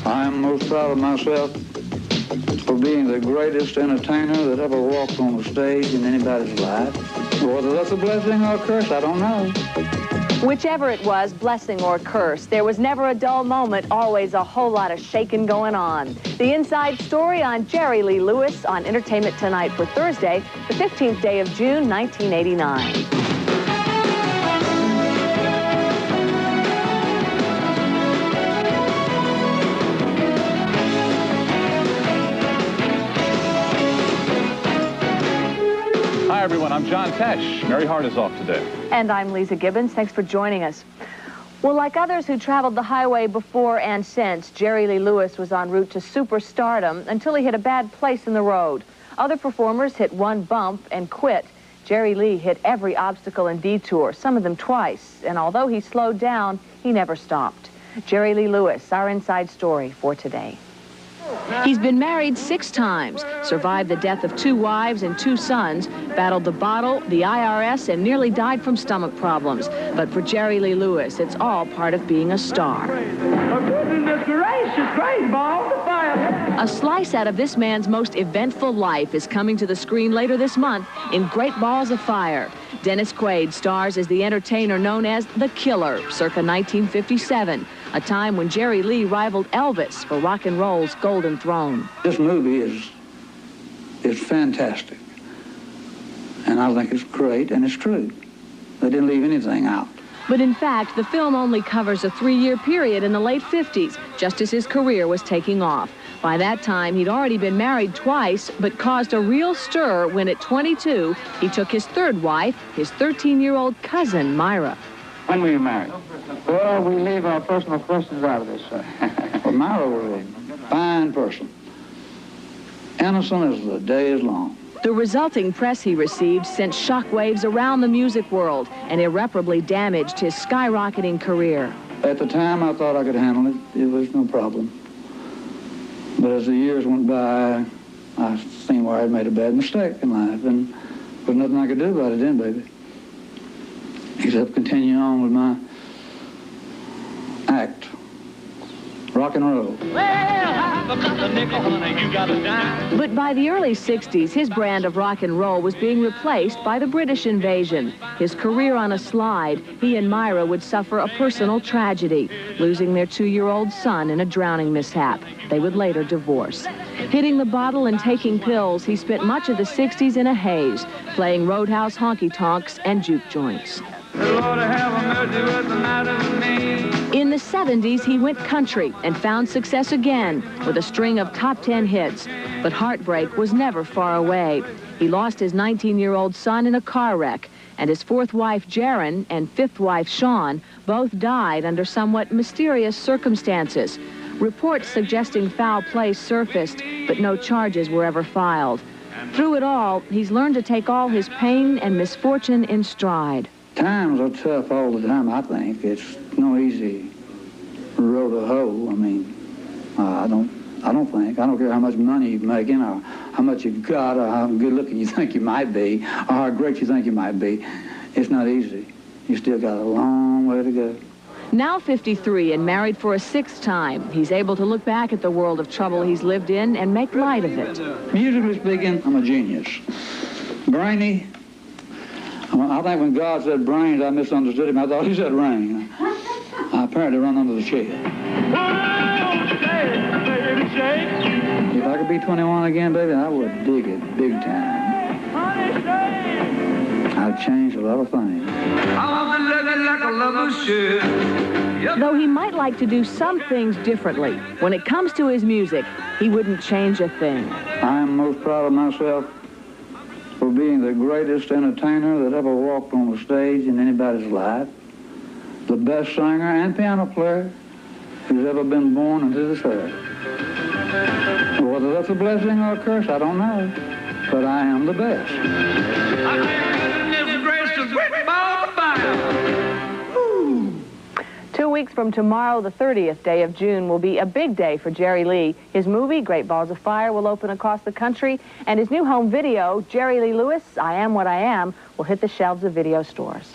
I am most proud of myself for being the greatest entertainer that ever walked on the stage in anybody's life. Whether that's a blessing or a curse, I don't know. Whichever it was, blessing or curse, there was never a dull moment, always a whole lot of shaking going on. The inside story on Jerry Lee Lewis on Entertainment Tonight for Thursday, the 15th day of June, 1989. Hi, everyone. I'm John Tesh. Mary Hart is off today. And I'm Lisa Gibbons. Thanks for joining us. Well, like others who traveled the highway before and since, Jerry Lee Lewis was en route to superstardom until he hit a bad place in the road. Other performers hit one bump and quit. Jerry Lee hit every obstacle and detour, some of them twice. And although he slowed down, he never stopped. Jerry Lee Lewis, our inside story for today. He's been married 6 times, survived the death of 2 wives and 2 sons, battled the bottle, the IRS, and nearly died from stomach problems. But for Jerry Lee Lewis, it's all part of being a star. Goodness gracious, great balls of fire. A slice out of this man's most eventful life is coming to the screen later this month in Great Balls of Fire. Dennis Quaid stars as the entertainer known as The Killer, circa 1957, a time when Jerry Lee rivaled Elvis for rock and roll's golden throne. This movie is fantastic, and I think it's great, and it's true. They didn't leave anything out. But in fact, the film only covers a 3-year period in the late 50s, just as his career was taking off. By that time, he'd already been married twice, but caused a real stir when at 22, he took his 3rd wife, his 13-year-old cousin, Myra. When were you married? Well, we leave our personal questions out of this, sir. Well, Myra was a fine person. Innocent as the day is long. The resulting press he received sent shockwaves around the music world and irreparably damaged his skyrocketing career. At the time, I thought I could handle it. It was no problem. But as the years went by, I seen where I'd made a bad mistake in life, and there was nothing I could do about it then, baby. Except continue on with my act. Rock and roll. But by the early 60s, his brand of rock and roll was being replaced by the British invasion. His career on a slide, he and Myra would suffer a personal tragedy, losing their 2-year-old son in a drowning mishap. They would later divorce. Hitting the bottle and taking pills, he spent much of the 60s in a haze, playing roadhouse honky-tonks and juke joints. In the 70s, he went country and found success again with a string of top 10 hits. But heartbreak was never far away. He lost his 19-year-old son in a car wreck, and his 4th wife, Jaren, and 5th wife, Shawn, both died under somewhat mysterious circumstances. Reports suggesting foul play surfaced, but no charges were ever filed. Through it all, he's learned to take all his pain and misfortune in stride. Times are tough all the time, I think. It's no easy road to hoe. I mean, I don't care how much money you're making or how much you've got or how good looking you think you might be or how great you think you might be. It's not easy. You still got a long way to go. Now 53 and married for a 6th time, he's able to look back at the world of trouble he's lived in and make light of it. Musically speaking, I'm a genius. Brainy. I think when God said brains, I misunderstood him. I thought he said rain. I apparently run under the chair. If I could be 21 again, baby, I would dig it big time. I'd change a lot of things. Though he might like to do some things differently, when it comes to his music, he wouldn't change a thing. I am most proud of myself for being the greatest entertainer that ever walked on the stage in anybody's life, the best singer and piano player who's ever been born into this earth. Whether that's a blessing or a curse, I don't know, but I am the best. 2 weeks from tomorrow, the 30th day of June, will be a big day for Jerry Lee. His movie, Great Balls of Fire, will open across the country, and his new home video, Jerry Lee Lewis, I Am What I Am, will hit the shelves of video stores.